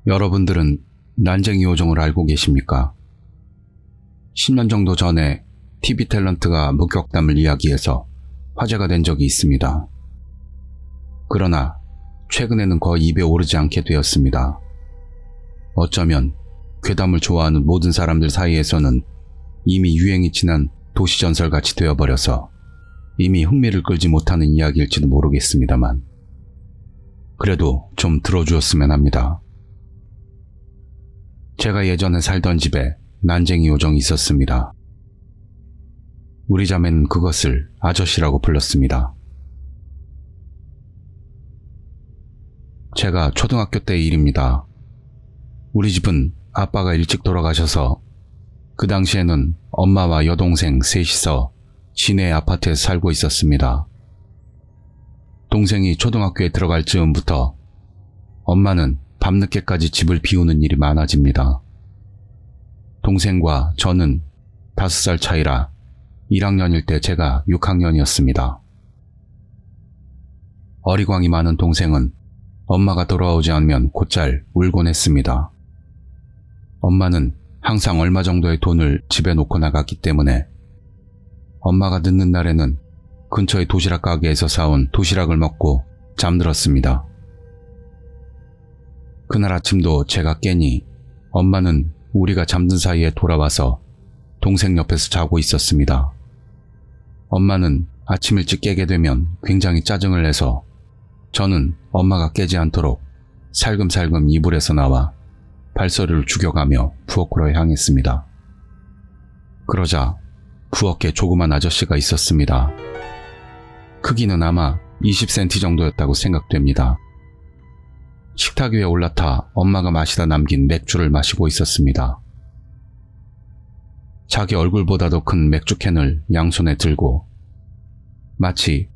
여러분들은 난쟁이 요정을 알고 계십니까? 10년 정도 전에 TV 탤런트가 목격담을 이야기해서 화제가 된 적이 있습니다. 그러나 최근에는 거의 입에 오르지 않게 되었습니다. 어쩌면 괴담을 좋아하는 모든 사람들 사이에서는 이미 유행이 지난 도시전설같이 되어버려서 이미 흥미를 끌지 못하는 이야기일지도 모르겠습니다만 그래도 좀 들어주었으면 합니다. 제가 예전에 살던 집에 난쟁이 요정이 있었습니다. 우리 자매는 그것을 아저씨라고 불렀습니다. 제가 초등학교 때의 일입니다. 우리 집은 아빠가 일찍 돌아가셔서 그 당시에는 엄마와 여동생 셋이서 시내 아파트에서 살고 있었습니다. 동생이 초등학교에 들어갈 즈음부터 엄마는 밤늦게까지 집을 비우는 일이 많아집니다. 동생과 저는 5살 차이라 1학년일 때 제가 6학년이었습니다. 어리광이 많은 동생은 엄마가 돌아오지 않으면 곧잘 울곤 했습니다. 엄마는 항상 얼마 정도의 돈을 집에 놓고 나갔기 때문에 엄마가 늦는 날에는 근처의 도시락 가게에서 사온 도시락을 먹고 잠들었습니다. 그날 아침도 제가 깨니 엄마는 우리가 잠든 사이에 돌아와서 동생 옆에서 자고 있었습니다. 엄마는 아침 일찍 깨게 되면 굉장히 짜증을 내서 저는 엄마가 깨지 않도록 살금살금 이불에서 나와 발소리를 죽여가며 부엌으로 향했습니다. 그러자 부엌에 조그만 아저씨가 있었습니다. 크기는 아마 20cm 정도였다고 생각됩니다. 식탁 위에 올라타 엄마가 마시다 남긴 맥주를 마시고 있었습니다. 자기 얼굴보다도 큰 맥주캔을 양손에 들고 마치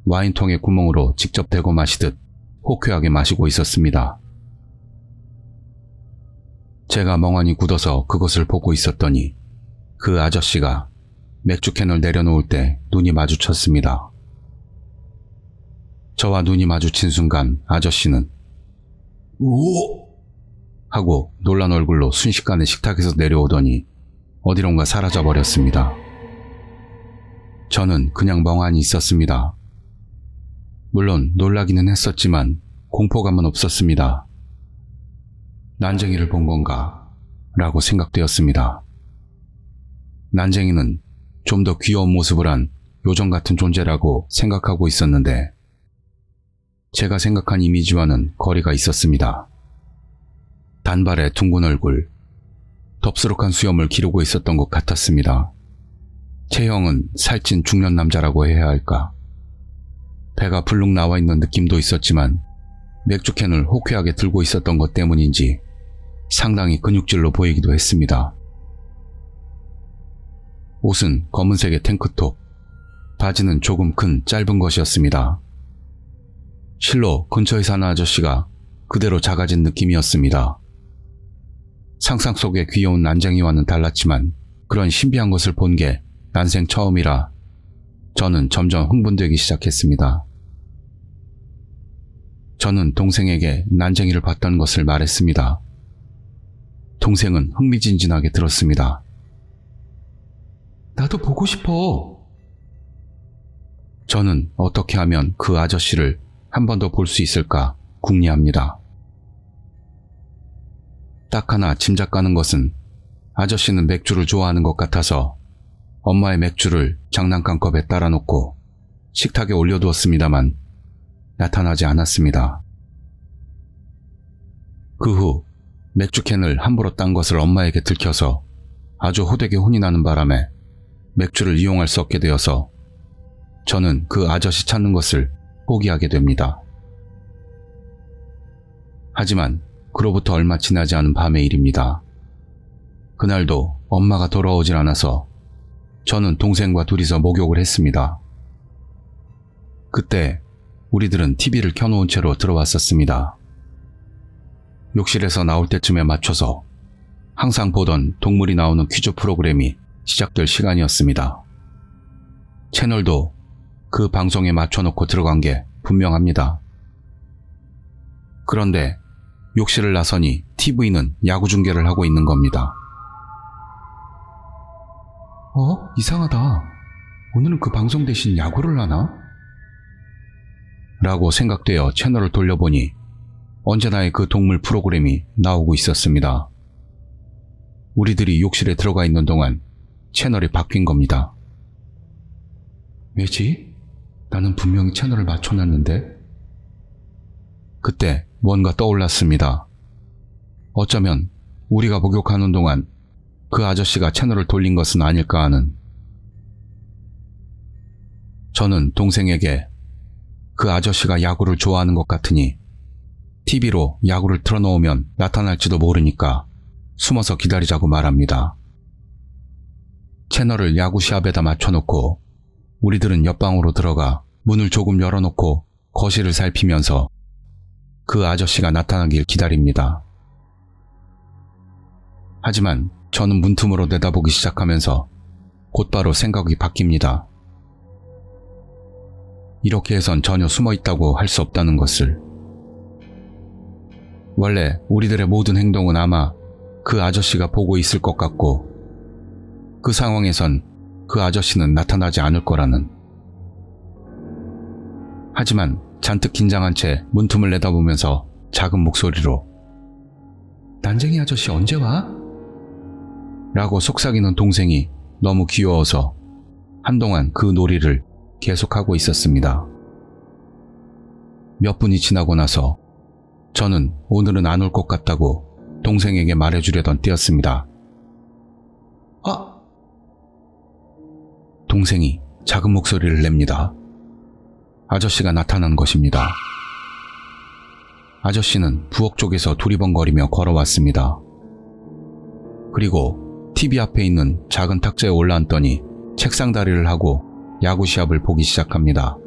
와인통의 구멍으로 직접 대고 마시듯 호쾌하게 마시고 있었습니다. 제가 멍하니 굳어서 그것을 보고 있었더니 그 아저씨가 맥주캔을 내려놓을 때 눈이 마주쳤습니다. 저와 눈이 마주친 순간 아저씨는 오! 하고 놀란 얼굴로 순식간에 식탁에서 내려오더니 어디론가 사라져버렸습니다. 저는 그냥 멍하니 있었습니다. 물론 놀라기는 했었지만 공포감은 없었습니다. 난쟁이를 본 건가? 라고 생각되었습니다. 난쟁이는 좀 더 귀여운 모습을 한 요정 같은 존재라고 생각하고 있었는데 제가 생각한 이미지와는 거리가 있었습니다. 단발의 둥근 얼굴, 덥수룩한 수염을 기르고 있었던 것 같았습니다. 체형은 살찐 중년 남자라고 해야 할까. 배가 불룩 나와 있는 느낌도 있었지만 맥주캔을 호쾌하게 들고 있었던 것 때문인지 상당히 근육질로 보이기도 했습니다. 옷은 검은색의 탱크톱, 바지는 조금 큰 짧은 것이었습니다. 실로 근처에 사는 아저씨가 그대로 작아진 느낌이었습니다. 상상 속의 귀여운 난쟁이와는 달랐지만 그런 신비한 것을 본 게 난생 처음이라 저는 점점 흥분되기 시작했습니다. 저는 동생에게 난쟁이를 봤던 것을 말했습니다. 동생은 흥미진진하게 들었습니다. 나도 보고 싶어. 저는 어떻게 하면 그 아저씨를 한 번 더 볼 수 있을까 궁리합니다. 딱 하나 짐작 가는 것은 아저씨는 맥주를 좋아하는 것 같아서 엄마의 맥주를 장난감 컵에 따라 놓고 식탁에 올려두었습니다만 나타나지 않았습니다. 그 후 맥주캔을 함부로 딴 것을 엄마에게 들켜서 아주 호되게 혼이 나는 바람에 맥주를 이용할 수 없게 되어서 저는 그 아저씨 찾는 것을 포기하게 됩니다. 하지만 그로부터 얼마 지나지 않은 밤의 일입니다. 그날도 엄마가 돌아오질 않아서 저는 동생과 둘이서 목욕을 했습니다. 그때 우리들은 TV를 켜놓은 채로 들어왔었습니다. 욕실에서 나올 때쯤에 맞춰서 항상 보던 동물이 나오는 퀴즈 프로그램이 시작될 시간이었습니다. 채널도 그 방송에 맞춰놓고 들어간 게 분명합니다. 그런데 욕실을 나서니 TV는 야구 중계를 하고 있는 겁니다. 이상하다. 오늘은 그 방송 대신 야구를 하나? 라고 생각되어 채널을 돌려보니 언제나의 그 동물 프로그램이 나오고 있었습니다. 우리들이 욕실에 들어가 있는 동안 채널이 바뀐 겁니다. 왜지? 나는 분명히 채널을 맞춰놨는데? 그때 뭔가 떠올랐습니다. 어쩌면 우리가 목욕하는 동안 그 아저씨가 채널을 돌린 것은 아닐까 하는. 저는 동생에게 그 아저씨가 야구를 좋아하는 것 같으니 TV로 야구를 틀어놓으면 나타날지도 모르니까 숨어서 기다리자고 말합니다. 채널을 야구 시합에다 맞춰놓고 우리들은 옆방으로 들어가 문을 조금 열어놓고 거실을 살피면서 그 아저씨가 나타나길 기다립니다. 하지만 저는 문틈으로 내다보기 시작하면서 곧바로 생각이 바뀝니다. 이렇게 해선 전혀 숨어있다고 할 수 없다는 것을. 원래 우리들의 모든 행동은 아마 그 아저씨가 보고 있을 것 같고 그 상황에선 그 아저씨는 나타나지 않을 거라는. 하지만 잔뜩 긴장한 채 문틈을 내다보면서 작은 목소리로 난쟁이 아저씨 언제 와? 라고 속삭이는 동생이 너무 귀여워서 한동안 그 놀이를 계속하고 있었습니다. 몇 분이 지나고 나서 저는 오늘은 안 올 것 같다고 동생에게 말해주려던 때였습니다. 동생이 작은 목소리를 냅니다. 아저씨가 나타난 것입니다. 아저씨는 부엌 쪽에서 두리번거리며 걸어왔습니다. 그리고 TV 앞에 있는 작은 탁자에 올라앉더니 책상 다리를 하고 야구 시합을 보기 시작합니다.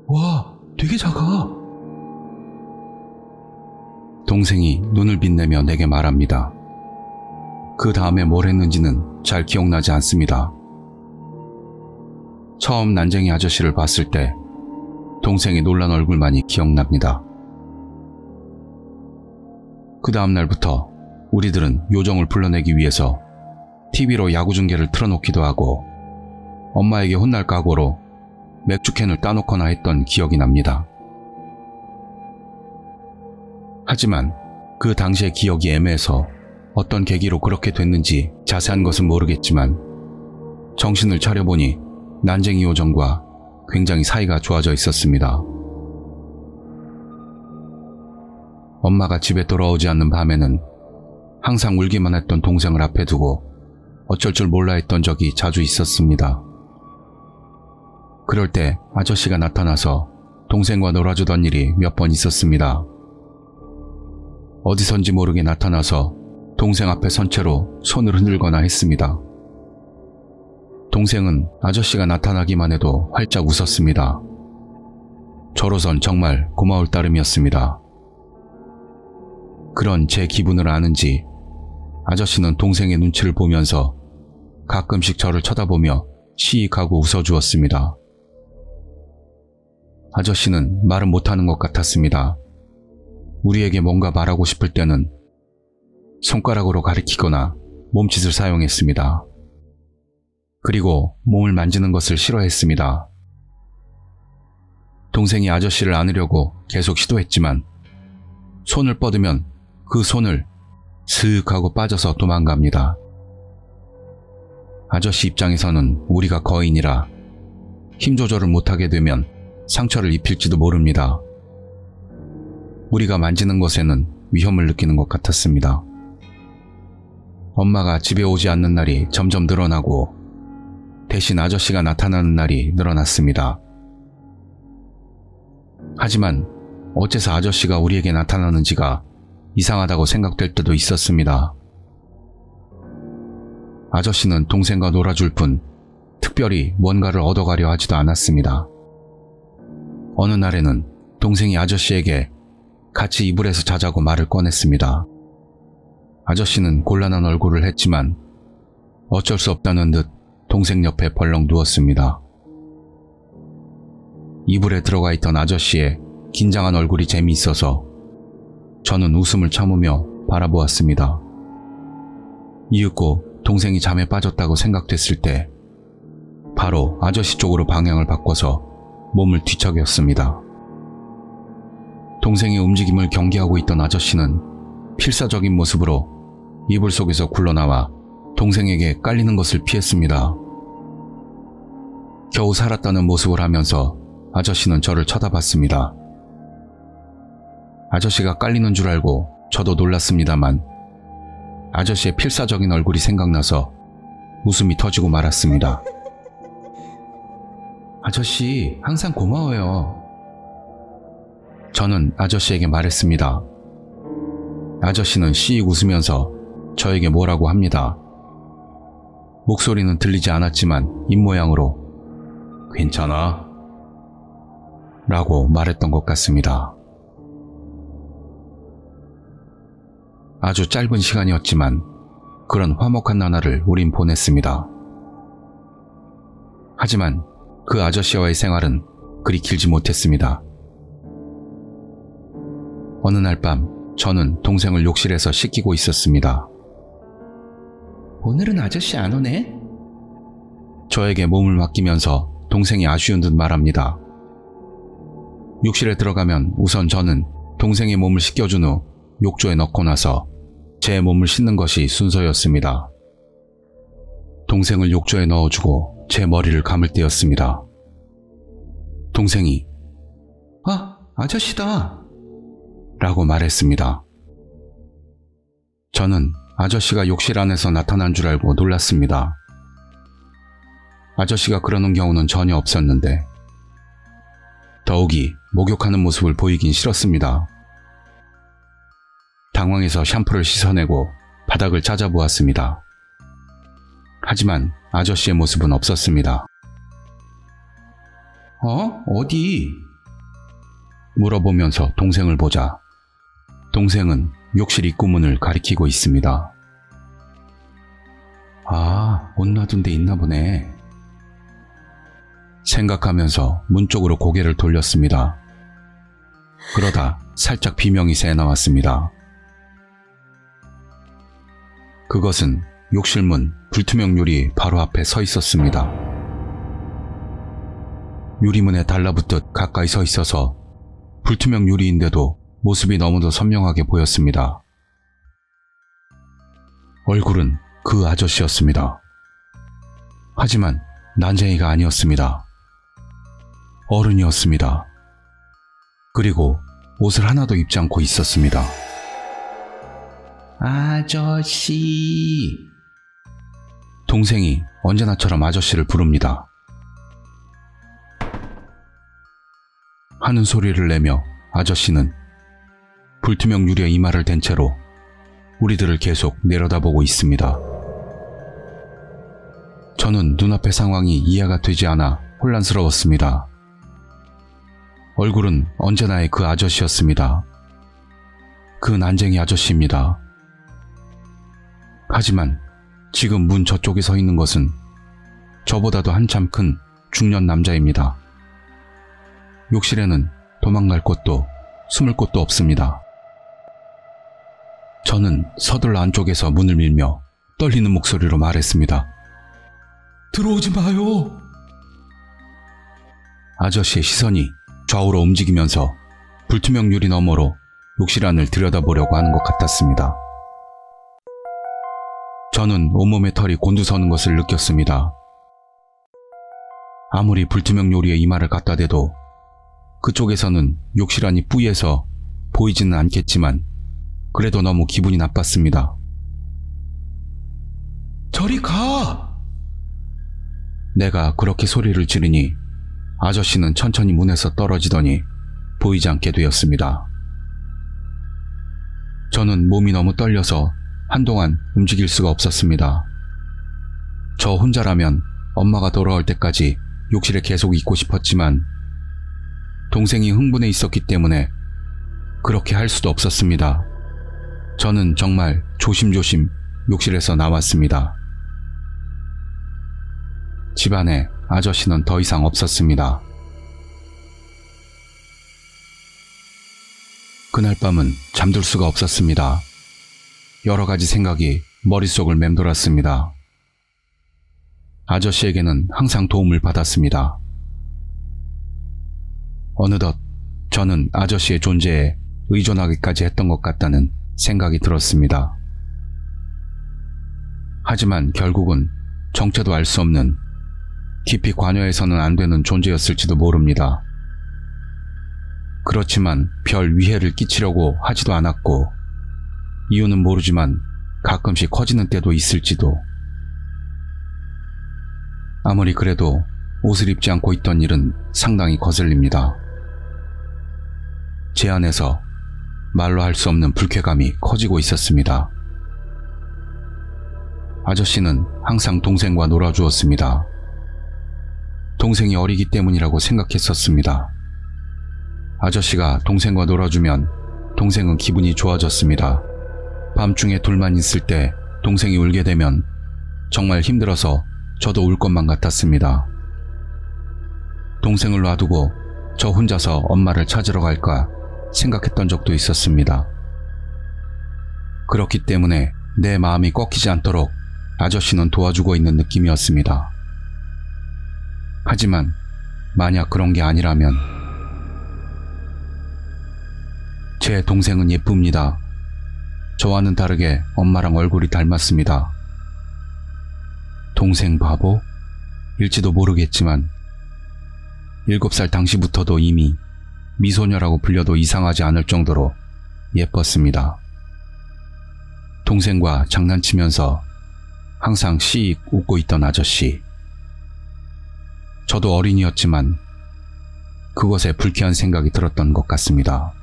와, 되게 작아. 동생이 눈을 빛내며 내게 말합니다. 그 다음에 뭘 했는지는 잘 기억나지 않습니다. 처음 난쟁이 아저씨를 봤을 때 동생의 놀란 얼굴만이 기억납니다. 그 다음 날부터 우리들은 요정을 불러내기 위해서 TV로 야구 중계를 틀어놓기도 하고 엄마에게 혼날 각오로 맥주캔을 따놓거나 했던 기억이 납니다. 하지만 그 당시의 기억이 애매해서 어떤 계기로 그렇게 됐는지 자세한 것은 모르겠지만 정신을 차려보니 난쟁이 요정과 굉장히 사이가 좋아져 있었습니다. 엄마가 집에 돌아오지 않는 밤에는 항상 울기만 했던 동생을 앞에 두고 어쩔 줄 몰라 했던 적이 자주 있었습니다. 그럴 때 아저씨가 나타나서 동생과 놀아주던 일이 몇 번 있었습니다. 어디선지 모르게 나타나서 동생 앞에 선 채로 손을 흔들거나 했습니다. 동생은 아저씨가 나타나기만 해도 활짝 웃었습니다. 저로선 정말 고마울 따름이었습니다. 그런 제 기분을 아는지 아저씨는 동생의 눈치를 보면서 가끔씩 저를 쳐다보며 시익하고 웃어주었습니다. 아저씨는 말은 못하는 것 같았습니다. 우리에게 뭔가 말하고 싶을 때는 손가락으로 가리키거나 몸짓을 사용했습니다. 그리고 몸을 만지는 것을 싫어했습니다. 동생이 아저씨를 안으려고 계속 시도했지만 손을 뻗으면 그 손을 스윽 하고 빠져서 도망갑니다. 아저씨 입장에서는 우리가 거인이라 힘 조절을 못하게 되면 상처를 입힐지도 모릅니다. 우리가 만지는 것에는 위험을 느끼는 것 같았습니다. 엄마가 집에 오지 않는 날이 점점 늘어나고 대신 아저씨가 나타나는 날이 늘어났습니다. 하지만 어째서 아저씨가 우리에게 나타나는지가 이상하다고 생각될 때도 있었습니다. 아저씨는 동생과 놀아줄 뿐 특별히 뭔가를 얻어가려 하지도 않았습니다. 어느 날에는 동생이 아저씨에게 같이 이불에서 자자고 말을 꺼냈습니다. 아저씨는 곤란한 얼굴을 했지만 어쩔 수 없다는 듯 동생 옆에 벌렁 누웠습니다. 이불에 들어가 있던 아저씨의 긴장한 얼굴이 재미있어서 저는 웃음을 참으며 바라보았습니다. 이윽고 동생이 잠에 빠졌다고 생각됐을 때 바로 아저씨 쪽으로 방향을 바꿔서 몸을 뒤척였습니다. 동생의 움직임을 경계하고 있던 아저씨는 필사적인 모습으로 이불 속에서 굴러나와 동생에게 깔리는 것을 피했습니다. 겨우 살았다는 모습을 하면서 아저씨는 저를 쳐다봤습니다. 아저씨가 깔리는 줄 알고 저도 놀랐습니다만 아저씨의 필사적인 얼굴이 생각나서 웃음이 터지고 말았습니다. 아저씨, 항상 고마워요. 저는 아저씨에게 말했습니다. 아저씨는 씩 웃으면서 저에게 뭐라고 합니다. 목소리는 들리지 않았지만 입모양으로 괜찮아? 라고 말했던 것 같습니다. 아주 짧은 시간이었지만 그런 화목한 나날을 우린 보냈습니다. 하지만 그 아저씨와의 생활은 그리 길지 못했습니다. 어느 날 밤 저는 동생을 욕실에서 씻기고 있었습니다. 오늘은 아저씨 안 오네? 저에게 몸을 맡기면서 동생이 아쉬운 듯 말합니다. 욕실에 들어가면 우선 저는 동생의 몸을 씻겨준 후 욕조에 넣고 나서 제 몸을 씻는 것이 순서였습니다. 동생을 욕조에 넣어주고 제 머리를 감을 때였습니다. 동생이 "아, 아저씨다" 라고 말했습니다. 저는 아저씨가 욕실 안에서 나타난 줄 알고 놀랐습니다. 아저씨가 그러는 경우는 전혀 없었는데 더욱이 목욕하는 모습을 보이긴 싫었습니다. 당황해서 샴푸를 씻어내고 바닥을 찾아보았습니다. 하지만 아저씨의 모습은 없었습니다. 어디? 물어보면서 동생을 보자 동생은 욕실 입구문을 가리키고 있습니다. 아, 옷 놔둔 데 있나 보네. 생각하면서 문 쪽으로 고개를 돌렸습니다. 그러다 살짝 비명이 새 나왔습니다. 그것은 욕실문 불투명 유리 바로 앞에 서 있었습니다. 유리문에 달라붙듯 가까이 서 있어서 불투명 유리인데도 모습이 너무도 선명하게 보였습니다. 얼굴은 그 아저씨였습니다. 하지만 난쟁이가 아니었습니다. 어른이었습니다. 그리고 옷을 하나도 입지 않고 있었습니다. 아저씨. 동생이 언제나처럼 아저씨를 부릅니다. 하는 소리를 내며 아저씨는 불투명 유리에 이마를 댄 채로 우리들을 계속 내려다보고 있습니다. 저는 눈앞의 상황이 이해가 되지 않아 혼란스러웠습니다. 얼굴은 언제나의 그 아저씨였습니다. 그 난쟁이 아저씨입니다. 하지만 지금 문 저쪽에 서 있는 것은 저보다도 한참 큰 중년 남자입니다. 욕실에는 도망갈 곳도 숨을 곳도 없습니다. 저는 서둘러 안쪽에서 문을 밀며 떨리는 목소리로 말했습니다. 들어오지 마요. 아저씨의 시선이 좌우로 움직이면서 불투명 유리 너머로 욕실 안을 들여다보려고 하는 것 같았습니다. 저는 온몸의 털이 곤두서는 것을 느꼈습니다. 아무리 불투명 유리에 이마를 갖다 대도 그쪽에서는 욕실 안이 뿌예서 보이지는 않겠지만 그래도 너무 기분이 나빴습니다. 저리 가! 내가 그렇게 소리를 지르니 아저씨는 천천히 문에서 떨어지더니 보이지 않게 되었습니다. 저는 몸이 너무 떨려서 한동안 움직일 수가 없었습니다. 저 혼자라면 엄마가 돌아올 때까지 욕실에 계속 있고 싶었지만 동생이 흥분해 있었기 때문에 그렇게 할 수도 없었습니다. 저는 정말 조심조심 욕실에서 나왔습니다. 집안에 아저씨는 더 이상 없었습니다. 그날 밤은 잠들 수가 없었습니다. 여러 가지 생각이 머릿속을 맴돌았습니다. 아저씨에게는 항상 도움을 받았습니다. 어느덧 저는 아저씨의 존재에 의존하기까지 했던 것 같다는 생각이 들었습니다. 하지만 결국은 정체도 알 수 없는, 깊이 관여해서는 안 되는 존재였을지도 모릅니다. 그렇지만 별 위해를 끼치려고 하지도 않았고, 이유는 모르지만 가끔씩 커지는 때도 있을지도. 아무리 그래도 옷을 입지 않고 있던 일은 상당히 거슬립니다. 제 안에서 말로 할 수 없는 불쾌감이 커지고 있었습니다. 아저씨는 항상 동생과 놀아주었습니다. 동생이 어리기 때문이라고 생각했었습니다. 아저씨가 동생과 놀아주면 동생은 기분이 좋아졌습니다. 밤중에 둘만 있을 때 동생이 울게 되면 정말 힘들어서 저도 울 것만 같았습니다. 동생을 놔두고 저 혼자서 엄마를 찾으러 갈까 생각했던 적도 있었습니다. 그렇기 때문에 내 마음이 꺾이지 않도록 아저씨는 도와주고 있는 느낌이었습니다. 하지만 만약 그런 게 아니라면, 제 동생은 예쁩니다. 저와는 다르게 엄마랑 얼굴이 닮았습니다. 동생 바보? 일지도 모르겠지만 7살 당시부터도 이미 미소녀라고 불려도 이상하지 않을 정도로 예뻤습니다. 동생과 장난치면서 항상 씩 웃고 있던 아저씨. 저도 어린이였지만 그것에 불쾌한 생각이 들었던 것 같습니다.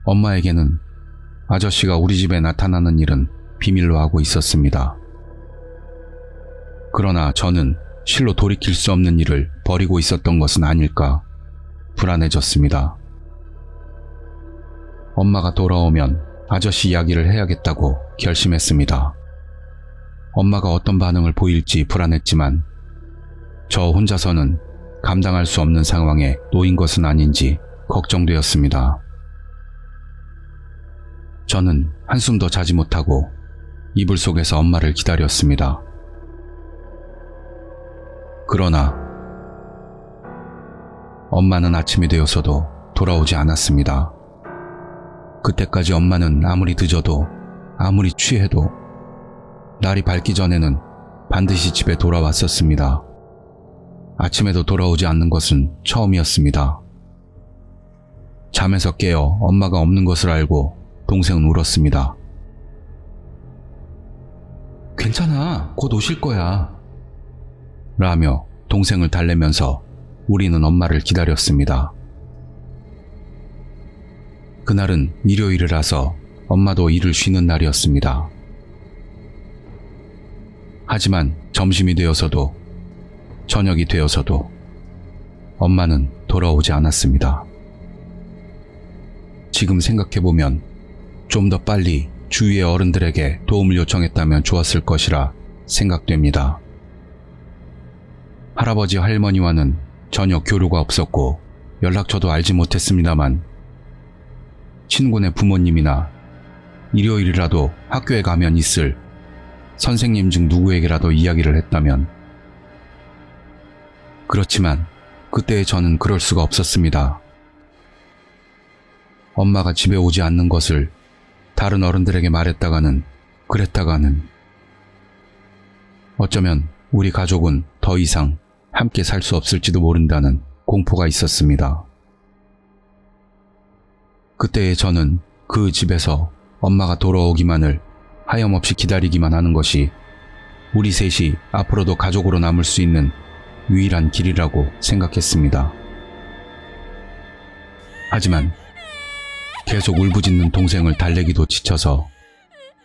엄마에게는 아저씨가 우리 집에 나타나는 일은 비밀로 하고 있었습니다. 그러나 저는 실로 돌이킬 수 없는 일을 벌이고 있었던 것은 아닐까 불안해졌습니다. 엄마가 돌아오면 아저씨 이야기를 해야겠다고 결심했습니다. 엄마가 어떤 반응을 보일지 불안했지만 저 혼자서는 감당할 수 없는 상황에 놓인 것은 아닌지 걱정되었습니다. 저는 한숨도 자지 못하고 이불 속에서 엄마를 기다렸습니다. 그러나 엄마는 아침이 되어서도 돌아오지 않았습니다. 그때까지 엄마는 아무리 늦어도, 아무리 취해도 날이 밝기 전에는 반드시 집에 돌아왔었습니다. 아침에도 돌아오지 않는 것은 처음이었습니다. 잠에서 깨어 엄마가 없는 것을 알고 동생은 울었습니다. 괜찮아, 곧 오실 거야 라며 동생을 달래면서 우리는 엄마를 기다렸습니다. 그날은 일요일이라서 엄마도 일을 쉬는 날이었습니다. 하지만 점심이 되어서도 저녁이 되어서도 엄마는 돌아오지 않았습니다. 지금 생각해보면 좀 더 빨리 주위의 어른들에게 도움을 요청했다면 좋았을 것이라 생각됩니다. 할아버지 할머니와는 전혀 교류가 없었고 연락처도 알지 못했습니다만 친구네 부모님이나 일요일이라도 학교에 가면 있을 선생님 중 누구에게라도 이야기를 했다면, 그렇지만 그때의 저는 그럴 수가 없었습니다. 엄마가 집에 오지 않는 것을 다른 어른들에게 말했다가는, 그랬다가는 어쩌면 우리 가족은 더 이상 함께 살 수 없을지도 모른다는 공포가 있었습니다. 그때의 저는 그 집에서 엄마가 돌아오기만을 하염없이 기다리기만 하는 것이 우리 셋이 앞으로도 가족으로 남을 수 있는 유일한 길이라고 생각했습니다. 하지만 계속 울부짖는 동생을 달래기도 지쳐서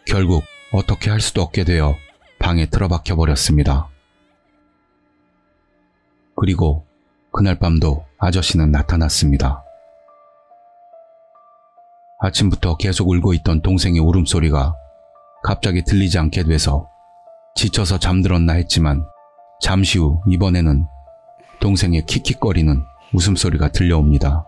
결국 어떻게 할 수도 없게 되어 방에 틀어박혀 버렸습니다. 그리고 그날 밤도 아저씨는 나타났습니다. 아침부터 계속 울고 있던 동생의 울음소리가 갑자기 들리지 않게 돼서 지쳐서 잠들었나 했지만 잠시 후 이번에는 동생의 킥킥거리는 웃음소리가 들려옵니다.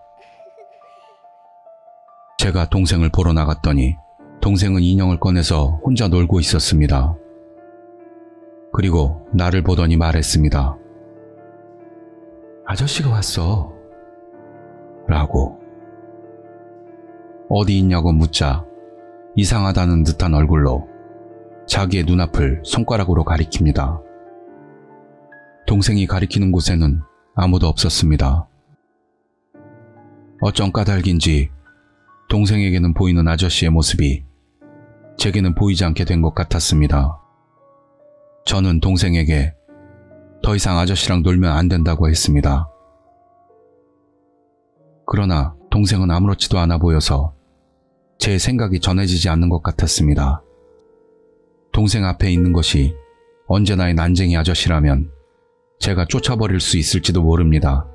제가 동생을 보러 나갔더니 동생은 인형을 꺼내서 혼자 놀고 있었습니다. 그리고 나를 보더니 말했습니다. 아저씨가 왔어. 라고. 어디 있냐고 묻자 이상하다는 듯한 얼굴로 자기의 눈앞을 손가락으로 가리킵니다. 동생이 가리키는 곳에는 아무도 없었습니다. 어쩐 까닭인지 동생에게는 보이는 아저씨의 모습이 제게는 보이지 않게 된 것 같았습니다. 저는 동생에게 더 이상 아저씨랑 놀면 안 된다고 했습니다. 그러나 동생은 아무렇지도 않아 보여서 제 생각이 전해지지 않는 것 같았습니다. 동생 앞에 있는 것이 언제나의 난쟁이 아저씨라면 제가 쫓아버릴 수 있을지도 모릅니다.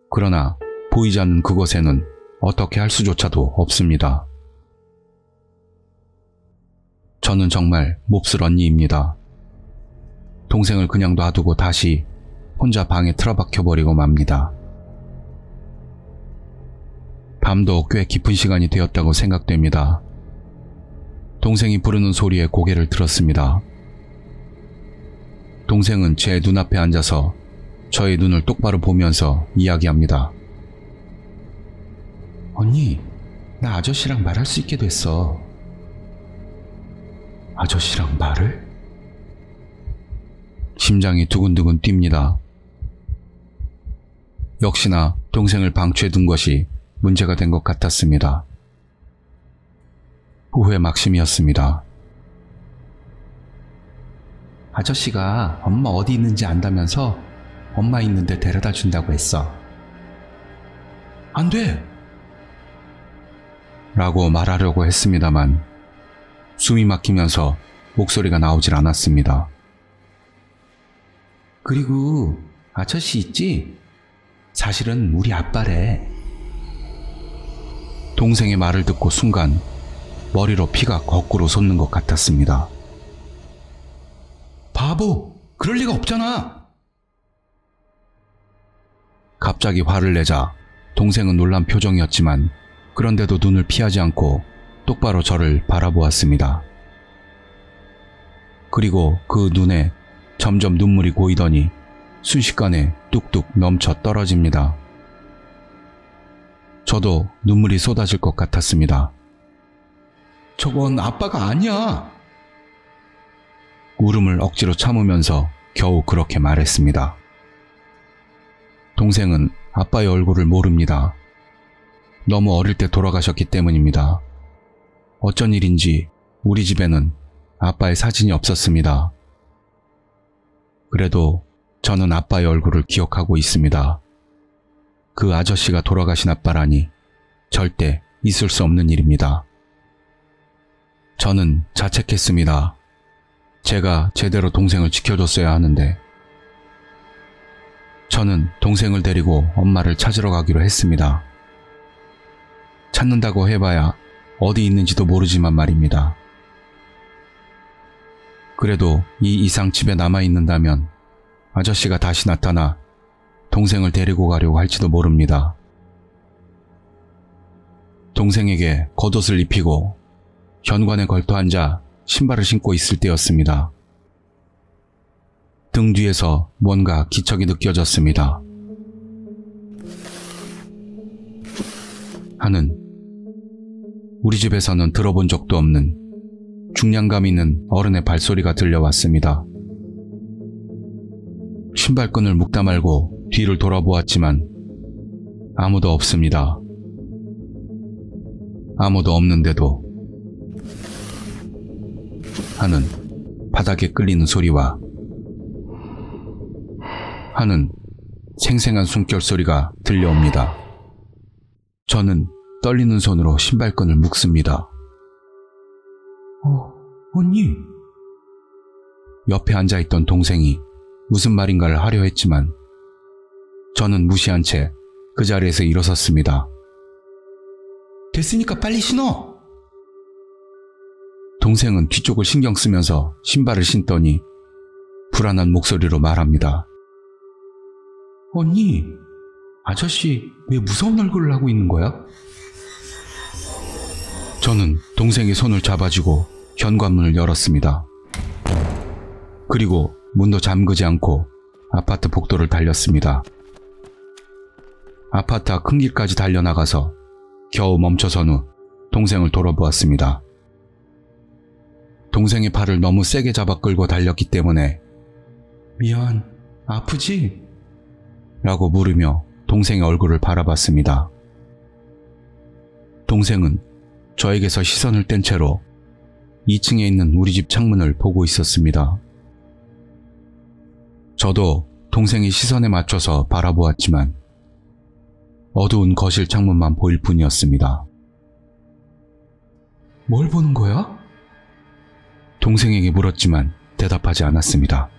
그러나 보이지 않는 그곳에는 어떻게 할 수조차도 없습니다. 저는 정말 몹쓸 언니입니다. 동생을 그냥 놔두고 다시 혼자 방에 틀어박혀버리고 맙니다. 밤도 꽤 깊은 시간이 되었다고 생각됩니다. 동생이 부르는 소리에 고개를 들었습니다. 동생은 제 눈앞에 앉아서 저의 눈을 똑바로 보면서 이야기합니다. 언니, 나 아저씨랑 말할 수 있게 됐어. 아저씨랑 말을? 심장이 두근두근 뜁니다. 역시나 동생을 방치해 둔 것이 문제가 된 것 같았습니다. 후회 막심이었습니다. 아저씨가 엄마 어디 있는지 안다면서 엄마 있는데 데려다 준다고 했어. 안 돼! 라고 말하려고 했습니다만 숨이 막히면서 목소리가 나오질 않았습니다. 그리고 아저씨 있지? 사실은 우리 아빠래. 동생의 말을 듣고 순간 머리로 피가 거꾸로 솟는 것 같았습니다. 바보! 그럴 리가 없잖아! 갑자기 화를 내자 동생은 놀란 표정이었지만 그런데도 눈을 피하지 않고 똑바로 저를 바라보았습니다. 그리고 그 눈에 점점 눈물이 고이더니 순식간에 뚝뚝 넘쳐 떨어집니다. 저도 눈물이 쏟아질 것 같았습니다. 저건 아빠가 아니야! 울음을 억지로 참으면서 겨우 그렇게 말했습니다. 동생은 아빠의 얼굴을 모릅니다. 너무 어릴 때 돌아가셨기 때문입니다. 어쩐 일인지 우리 집에는 아빠의 사진이 없었습니다. 그래도 저는 아빠의 얼굴을 기억하고 있습니다. 그 아저씨가 돌아가신 아빠라니 절대 있을 수 없는 일입니다. 저는 자책했습니다. 제가 제대로 동생을 지켜줬어야 하는데. 저는 동생을 데리고 엄마를 찾으러 가기로 했습니다. 찾는다고 해봐야 어디 있는지도 모르지만 말입니다. 그래도 이 이상 집에 남아있는다면 아저씨가 다시 나타나 동생을 데리고 가려고 할지도 모릅니다. 동생에게 겉옷을 입히고 현관에 걸터 앉아 신발을 신고 있을 때였습니다. 등 뒤에서 뭔가 기척이 느껴졌습니다. 하는 우리 집에서는 들어본 적도 없는 중량감 있는 어른의 발소리가 들려왔습니다. 신발끈을 묶다 말고 뒤를 돌아보았지만 아무도 없습니다. 아무도 없는데도 하는 바닥에 끌리는 소리와 하는 생생한 숨결 소리가 들려옵니다. 저는 떨리는 손으로 신발끈을 묶습니다. 언니. 옆에 앉아있던 동생이 무슨 말인가를 하려 했지만 저는 무시한 채 그 자리에서 일어섰습니다. 됐으니까 빨리 신어! 동생은 뒤쪽을 신경 쓰면서 신발을 신더니 불안한 목소리로 말합니다. 언니, 아저씨 왜 무서운 얼굴을 하고 있는 거야? 저는 동생의 손을 잡아쥐고 현관문을 열었습니다. 그리고 문도 잠그지 않고 아파트 복도를 달렸습니다. 아파트 앞 큰 길까지 달려나가서 겨우 멈춰선 후 동생을 돌아보았습니다. 동생의 팔을 너무 세게 잡아 끌고 달렸기 때문에 "미안, 아프지?" 라고 물으며 동생의 얼굴을 바라봤습니다. 동생은 저에게서 시선을 뗀 채로 2층에 있는 우리 집 창문을 보고 있었습니다. 저도 동생의 시선에 맞춰서 바라보았지만 어두운 거실 창문만 보일 뿐이었습니다. "뭘 보는 거야?" 동생에게 물었지만 대답하지 않았습니다.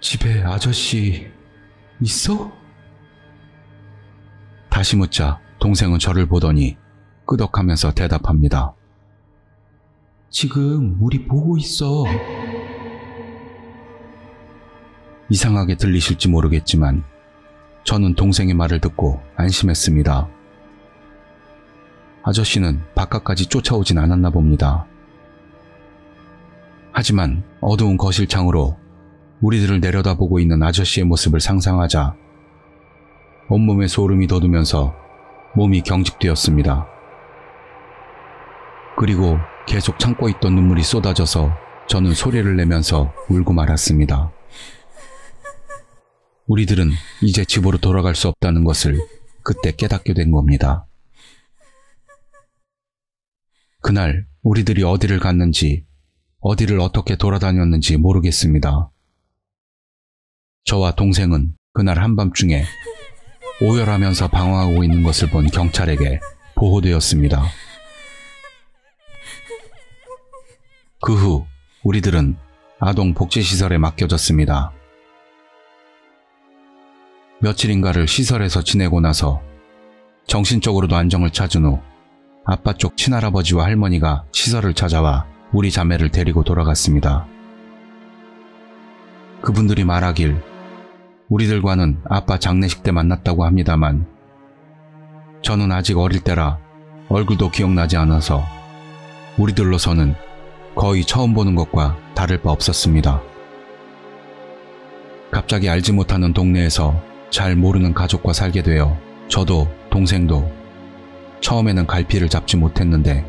"집에 아저씨 있어?" 다시 묻자 동생은 저를 보더니 끄덕하면서 대답합니다. "지금 우리 보고 있어." 이상하게 들리실지 모르겠지만 저는 동생의 말을 듣고 안심했습니다. 아저씨는 바깥까지 쫓아오진 않았나 봅니다. 하지만 어두운 거실 창으로 우리들을 내려다보고 있는 아저씨의 모습을 상상하자 온몸에 소름이 돋으면서 몸이 경직되었습니다. 그리고 계속 참고 있던 눈물이 쏟아져서 저는 소리를 내면서 울고 말았습니다. 우리들은 이제 집으로 돌아갈 수 없다는 것을 그때 깨닫게 된 겁니다. 그날 우리들이 어디를 갔는지, 어디를 어떻게 돌아다녔는지 모르겠습니다. 저와 동생은 그날 한밤중에 오열하면서 방황하고 있는 것을 본 경찰에게 보호되었습니다. 그 후 우리들은 아동 복지시설에 맡겨졌습니다. 며칠인가를 시설에서 지내고 나서 정신적으로도 안정을 찾은 후 아빠 쪽 친할아버지와 할머니가 시설을 찾아와 우리 자매를 데리고 돌아갔습니다. 그분들이 말하길 우리들과는 아빠 장례식 때 만났다고 합니다만 저는 아직 어릴 때라 얼굴도 기억나지 않아서 우리들로서는 거의 처음 보는 것과 다를 바 없었습니다. 갑자기 알지 못하는 동네에서 잘 모르는 가족과 살게 되어 저도 동생도 처음에는 갈피를 잡지 못했는데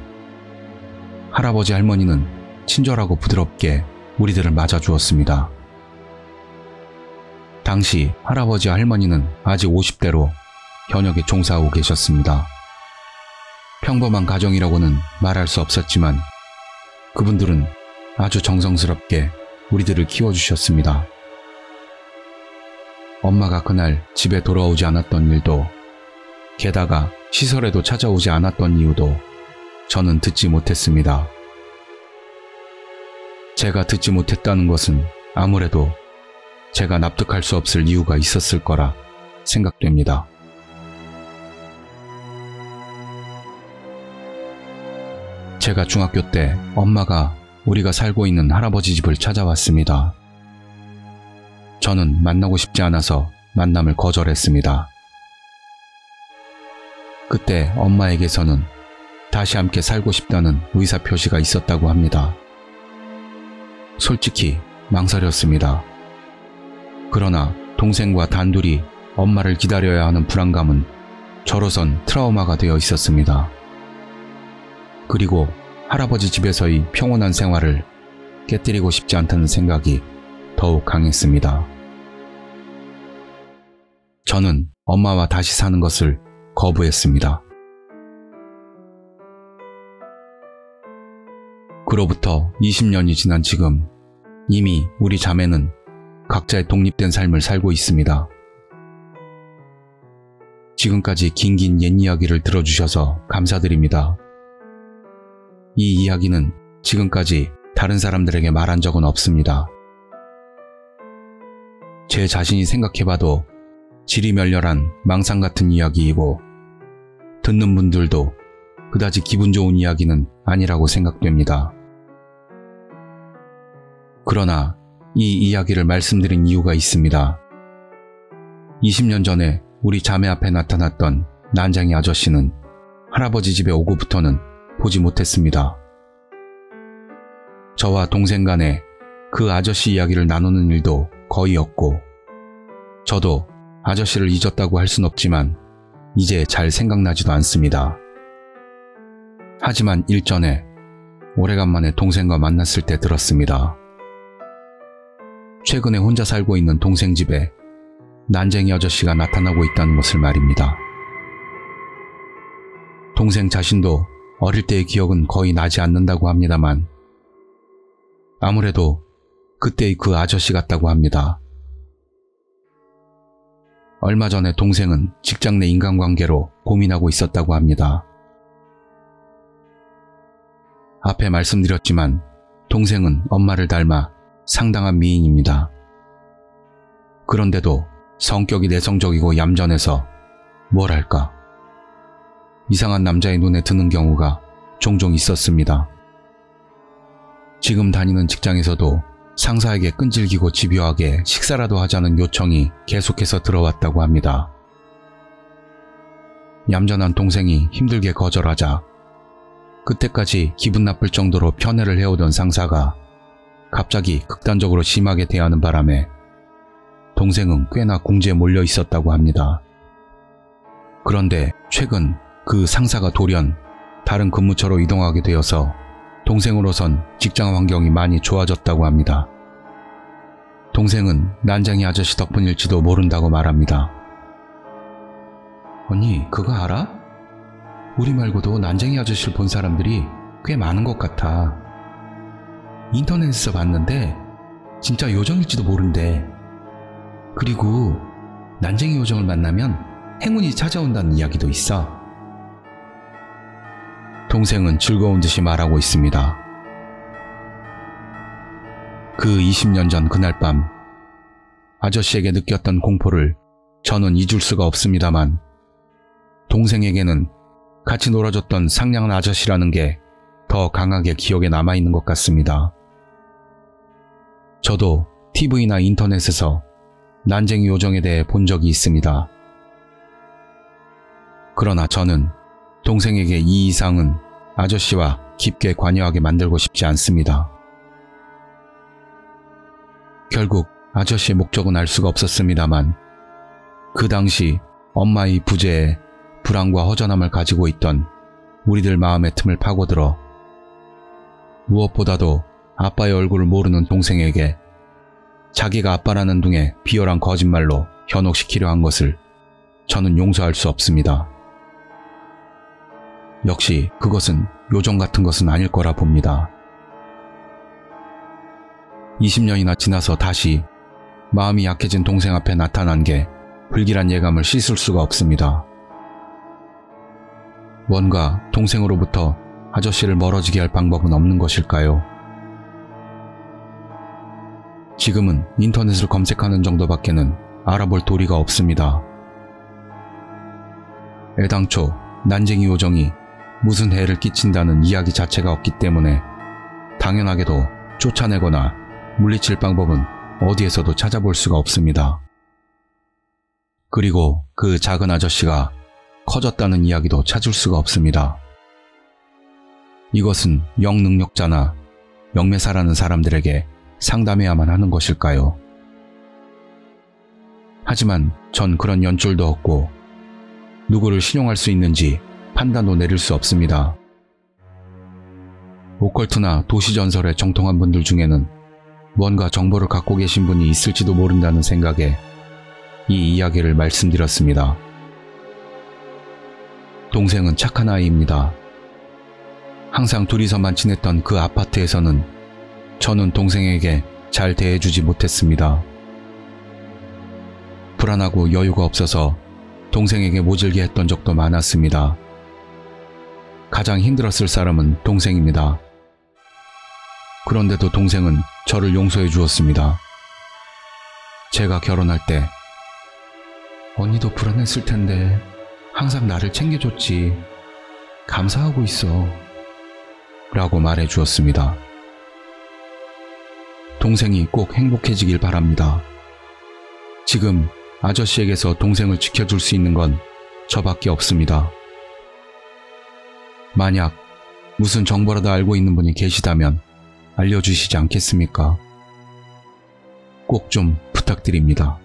할아버지 할머니는 친절하고 부드럽게 우리들을 맞아주었습니다. 당시 할아버지 할머니는 아직 50대로 현역에 종사하고 계셨습니다. 평범한 가정이라고는 말할 수 없었지만 그분들은 아주 정성스럽게 우리들을 키워주셨습니다. 엄마가 그날 집에 돌아오지 않았던 일도, 게다가 시설에도 찾아오지 않았던 이유도 저는 듣지 못했습니다. 제가 듣지 못했다는 것은 아무래도 제가 납득할 수 없을 이유가 있었을 거라 생각됩니다. 제가 중학교 때 엄마가 우리가 살고 있는 할아버지 집을 찾아왔습니다. 저는 만나고 싶지 않아서 만남을 거절했습니다. 그때 엄마에게서는 다시 함께 살고 싶다는 의사표시가 있었다고 합니다. 솔직히 망설였습니다. 그러나 동생과 단둘이 엄마를 기다려야 하는 불안감은 저로선 트라우마가 되어 있었습니다. 그리고 할아버지 집에서의 평온한 생활을 깨뜨리고 싶지 않다는 생각이 더욱 강했습니다. 저는 엄마와 다시 사는 것을 거부했습니다. 그로부터 20년이 지난 지금 이미 우리 자매는 각자의 독립된 삶을 살고 있습니다. 지금까지 긴긴 옛 이야기를 들어주셔서 감사드립니다. 이 이야기는 지금까지 다른 사람들에게 말한 적은 없습니다. 제 자신이 생각해봐도 지리멸렬한 망상 같은 이야기이고 듣는 분들도 그다지 기분 좋은 이야기는 아니라고 생각됩니다. 그러나 이 이야기를 말씀드린 이유가 있습니다. 20년 전에 우리 자매 앞에 나타났던 난쟁이 아저씨는 할아버지 집에 오고부터는 보지 못했습니다. 저와 동생 간에 그 아저씨 이야기를 나누는 일도 거의 없고, 저도 아저씨를 잊었다고 할 순 없지만 이제 잘 생각나지도 않습니다. 하지만 일전에 오래간만에 동생과 만났을 때 들었습니다. 최근에 혼자 살고 있는 동생 집에 난쟁이 아저씨가 나타나고 있다는 것을 말입니다. 동생 자신도 어릴 때의 기억은 거의 나지 않는다고 합니다만 아무래도 그때의 그 아저씨 같다고 합니다. 얼마 전에 동생은 직장 내 인간관계로 고민하고 있었다고 합니다. 앞에 말씀드렸지만 동생은 엄마를 닮아 상당한 미인입니다. 그런데도 성격이 내성적이고 얌전해서 뭐랄까 이상한 남자의 눈에 드는 경우가 종종 있었습니다. 지금 다니는 직장에서도 상사에게 끈질기고 집요하게 식사라도 하자는 요청이 계속해서 들어왔다고 합니다. 얌전한 동생이 힘들게 거절하자 그때까지 기분 나쁠 정도로 편애를 해오던 상사가 갑자기 극단적으로 심하게 대하는 바람에 동생은 꽤나 궁지에 몰려 있었다고 합니다. 그런데 최근 그 상사가 돌연 다른 근무처로 이동하게 되어서 동생으로선 직장 환경이 많이 좋아졌다고 합니다. 동생은 난쟁이 아저씨 덕분일지도 모른다고 말합니다. 언니, 그거 알아? 우리 말고도 난쟁이 아저씨를 본 사람들이 꽤 많은 것 같아. 인터넷에서 봤는데 진짜 요정일지도 모른대. 그리고 난쟁이 요정을 만나면 행운이 찾아온다는 이야기도 있어. 동생은 즐거운 듯이 말하고 있습니다. 그 20년 전 그날 밤 아저씨에게 느꼈던 공포를 저는 잊을 수가 없습니다만 동생에게는 같이 놀아줬던 상냥한 아저씨라는 게 더 강하게 기억에 남아있는 것 같습니다. 저도 TV나 인터넷에서 난쟁이 요정에 대해 본 적이 있습니다. 그러나 저는 동생에게 이 이상은 아저씨와 깊게 관여하게 만들고 싶지 않습니다. 결국 아저씨의 목적은 알 수가 없었습니다만 그 당시 엄마의 부재에 불안과 허전함을 가지고 있던 우리들 마음의 틈을 파고들어 무엇보다도 아빠의 얼굴을 모르는 동생에게 자기가 아빠라는 둥에 비열한 거짓말로 현혹시키려 한 것을 저는 용서할 수 없습니다. 역시 그것은 요정 같은 것은 아닐 거라 봅니다. 20년이나 지나서 다시 마음이 약해진 동생 앞에 나타난 게 불길한 예감을 씻을 수가 없습니다. 뭔가 동생으로부터 아저씨를 멀어지게 할 방법은 없는 것일까요? 지금은 인터넷을 검색하는 정도밖에는 알아볼 도리가 없습니다. 애당초 난쟁이 요정이 무슨 해를 끼친다는 이야기 자체가 없기 때문에 당연하게도 쫓아내거나 물리칠 방법은 어디에서도 찾아볼 수가 없습니다. 그리고 그 작은 아저씨가 커졌다는 이야기도 찾을 수가 없습니다. 이것은 영능력자나 영매사라는 사람들에게 상담해야만 하는 것일까요? 하지만 전 그런 연줄도 없고 누구를 신용할 수 있는지 판단도 내릴 수 없습니다. 오컬트나 도시전설에 정통한 분들 중에는 뭔가 정보를 갖고 계신 분이 있을지도 모른다는 생각에 이 이야기를 말씀드렸습니다. 동생은 착한 아이입니다. 항상 둘이서만 지냈던 그 아파트에서는 저는 동생에게 잘 대해주지 못했습니다. 불안하고 여유가 없어서 동생에게 모질게 했던 적도 많았습니다. 가장 힘들었을 사람은 동생입니다. 그런데도 동생은 저를 용서해 주었습니다. 제가 결혼할 때 언니도 불안했을 텐데 항상 나를 챙겨줬지. 감사하고 있어. 라고 말해 주었습니다. 동생이 꼭 행복해지길 바랍니다. 지금 아저씨에게서 동생을 지켜줄 수 있는 건 저밖에 없습니다. 만약 무슨 정보라도 알고 있는 분이 계시다면 알려주시지 않겠습니까? 꼭 좀 부탁드립니다.